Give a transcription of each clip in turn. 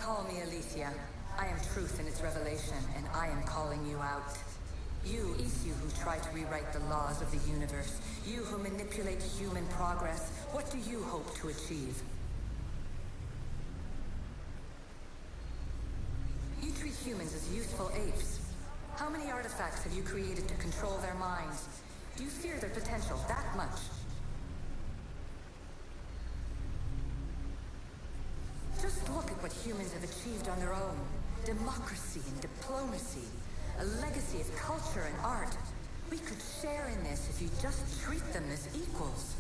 call me Aletheia. I am truth in its revelation, and I am calling you out. You who try to rewrite the laws of the universe. You who manipulate human progress. What do you hope to achieve? You treat humans as useful apes. How many artifacts have you created to control their minds? Do you fear their potential that much? Just look at what humans have achieved on their own. Democracy and diplomacy. A legacy of culture and art. We could share in this if you just treat them as equals.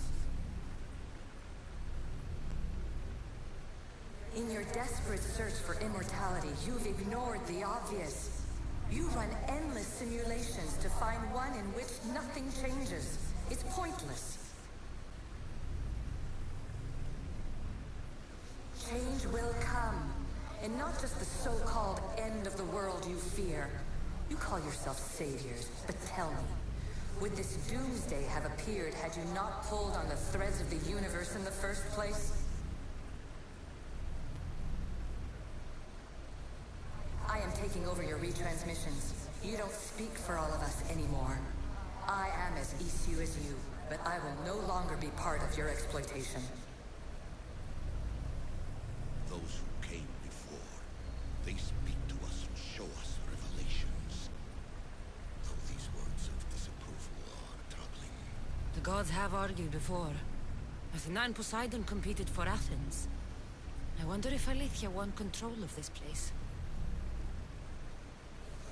In your desperate search for immortality, you've ignored the obvious. You run endless simulations to find one in which nothing changes. It's pointless. Change will come, and not just the so-called end of the world you fear. You call yourself saviors, but tell me, would this doomsday have appeared had you not pulled on the threads of the universe in the first place? I am taking over your retransmissions. You don't speak for all of us anymore. I am as Isu as you, but I will no longer be part of your exploitation. Those who came before, they speak to us and show us revelations. Though these words of disapproval are troubling. The gods have argued before. Athena and Poseidon competed for Athens. I wonder if Aletheia won control of this place.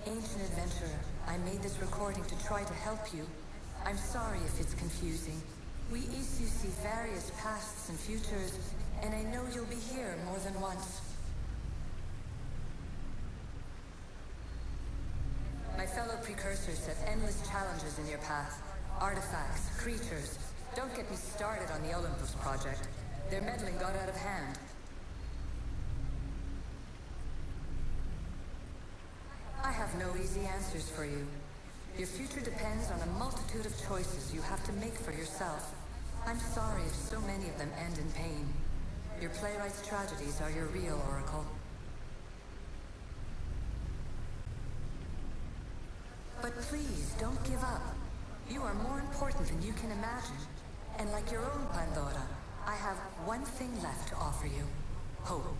Ancient adventurer, I made this recording to try to help you. I'm sorry if it's confusing. We Isu see various pasts and futures, and I know you'll be here more than once. My fellow precursors have endless challenges in your path. Artifacts, creatures. Don't get me started on the Olympus project. Their meddling got out of hand. I have no easy answers for you. Your future depends on a multitude of choices you have to make for yourself. I'm sorry if so many of them end in pain. Your playwright's tragedies are your real oracle. But please, don't give up. You are more important than you can imagine. And like your own Pandora, I have one thing left to offer you. Hope.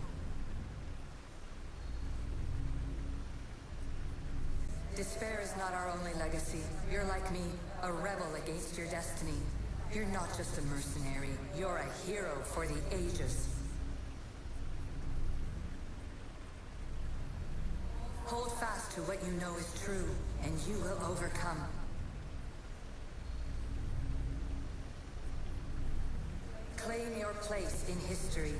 Despair is not our only legacy. You're like me, a rebel against your destiny. You're not just a mercenary, you're a hero for the ages. Hold fast to what you know is true, and you will overcome. Claim your place in history.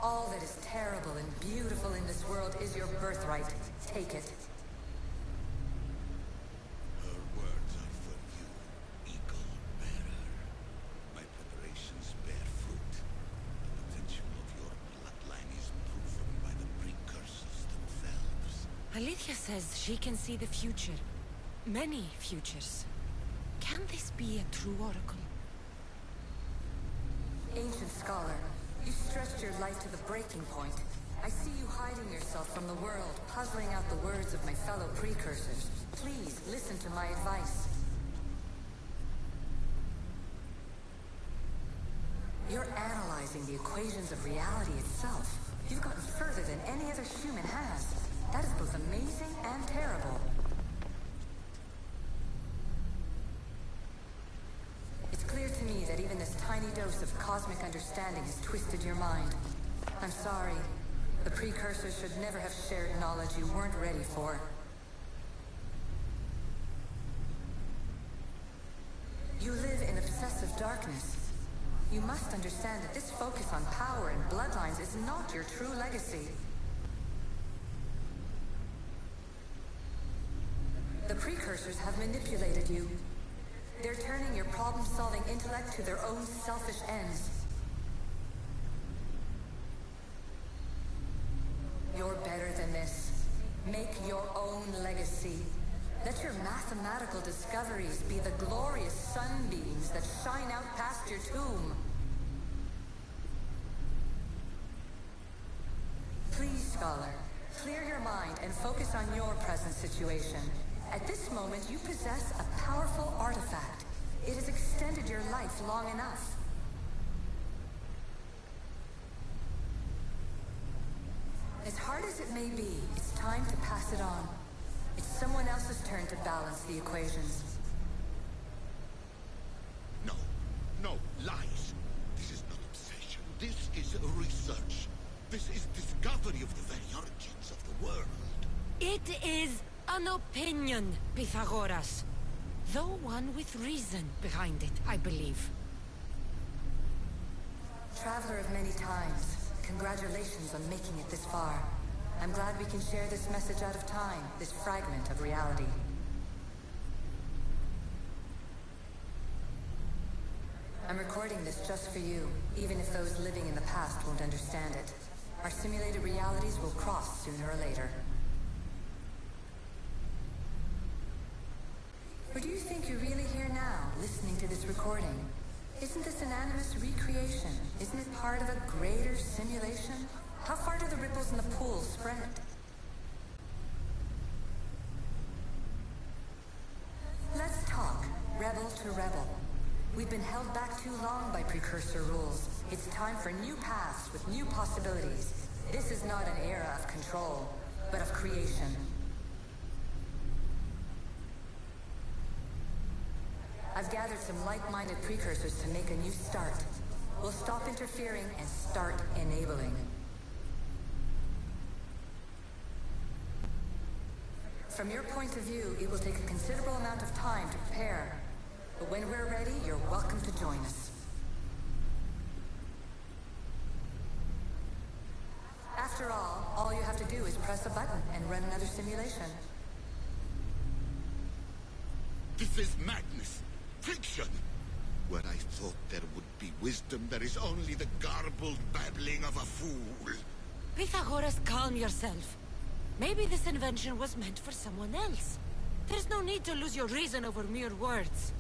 All that is terrible and beautiful in this world is your birthright. Take it. Aletheia says she can see the future. Many futures. Can this be a true oracle? Ancient scholar, you stretched your life to the breaking point. I see you hiding yourself from the world, puzzling out the words of my fellow precursors. Please, listen to my advice. You're analyzing the equations of reality itself. You've gotten further than any other human has. That is both amazing and terrible. It's clear to me that even this tiny dose of cosmic understanding has twisted your mind. I'm sorry. The precursors should never have shared knowledge you weren't ready for. You live in obsessive darkness. You must understand that this focus on power and bloodlines is not your true legacy. The precursors have manipulated you. They're turning your problem-solving intellect to their own selfish ends. You're better than this. Make your own legacy. Let your mathematical discoveries be the glorious sunbeams that shine out past your tomb. Please scholar. Clear your mind and focus on your present situation. At this moment, you possess a powerful artifact. It has extended your life long enough. As hard as it may be, it's time to pass it on. It's someone else's turn to balance the equations. No, no, lies. This is not obsession. This is research. This is discovery of the very origins of the world. It is an opinion, Pythagoras. Though one with reason behind it, I believe. Traveler of many times, congratulations on making it this far. I'm glad we can share this message out of time, this fragment of reality. I'm recording this just for you, even if those living in the past won't understand it. Our simulated realities will cross sooner or later. Or do you think you're really here now, listening to this recording? Isn't this an animus recreation? Isn't it part of a greater simulation? How far do the ripples in the pool spread? Let's talk, rebel to rebel. We've been held back too long by precursor rules. It's time for new paths with new possibilities. This is not an era of control, but of creation. I've gathered some like-minded precursors to make a new start. We'll stop interfering and start enabling. From your point of view, it will take a considerable amount of time to prepare. But when we're ready, you're welcome to join us. After all you have to do is press a button and run another simulation. This is madness. Fiction. Where I thought there would be wisdom, there is only the garbled babbling of a fool. Pythagoras, calm yourself. Maybe this invention was meant for someone else. There's no need to lose your reason over mere words.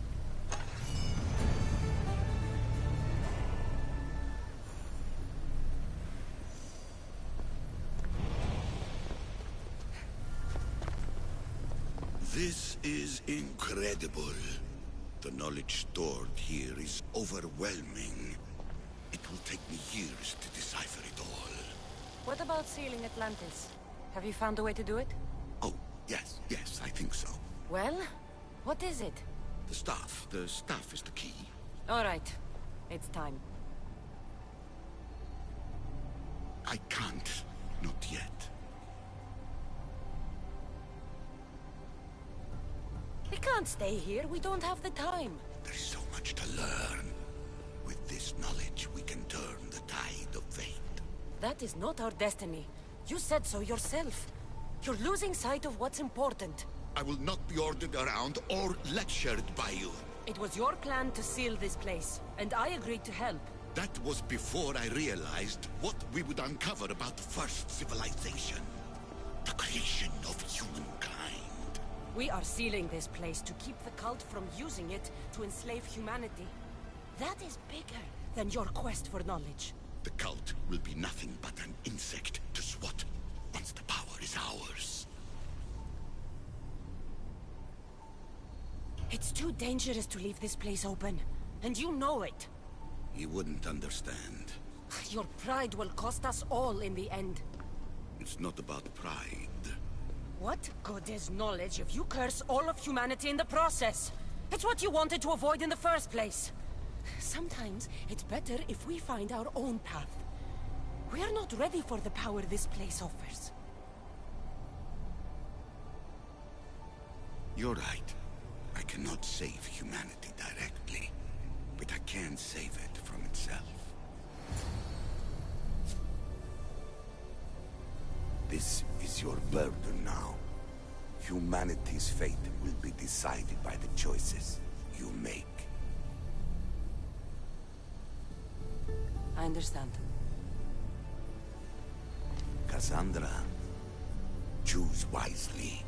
This is incredible. The knowledge stored here is overwhelming. It will take me years to decipher it all. What about sealing Atlantis? Have you found a way to do it? Oh, yes, I think so. Well, what is it? The staff is the key. All right, it's time. I can't, not yet. We can't stay here, we don't have the time. There's so much to learn. With this knowledge, we can turn the tide of fate. That is not our destiny. You said so yourself. You're losing sight of what's important. I will not be ordered around or lectured by you. It was your plan to seal this place, and I agreed to help. That was before I realized what we would uncover about the first civilization. The creation of humankind. We are sealing this place to keep the cult from using it to enslave humanity. That is bigger than your quest for knowledge. The cult will be nothing but an insect to swat once the power is ours. It's too dangerous to leave this place open, and you know it. He wouldn't understand. Your pride will cost us all in the end. It's not about pride. What good is knowledge if you curse all of humanity in the process? It's what you wanted to avoid in the first place. Sometimes it's better if we find our own path. We are not ready for the power this place offers. You're right. I cannot save humanity directly, but I can save it from itself. This is your burden now. Humanity's fate will be decided by the choices you make. I understand. Cassandra, choose wisely.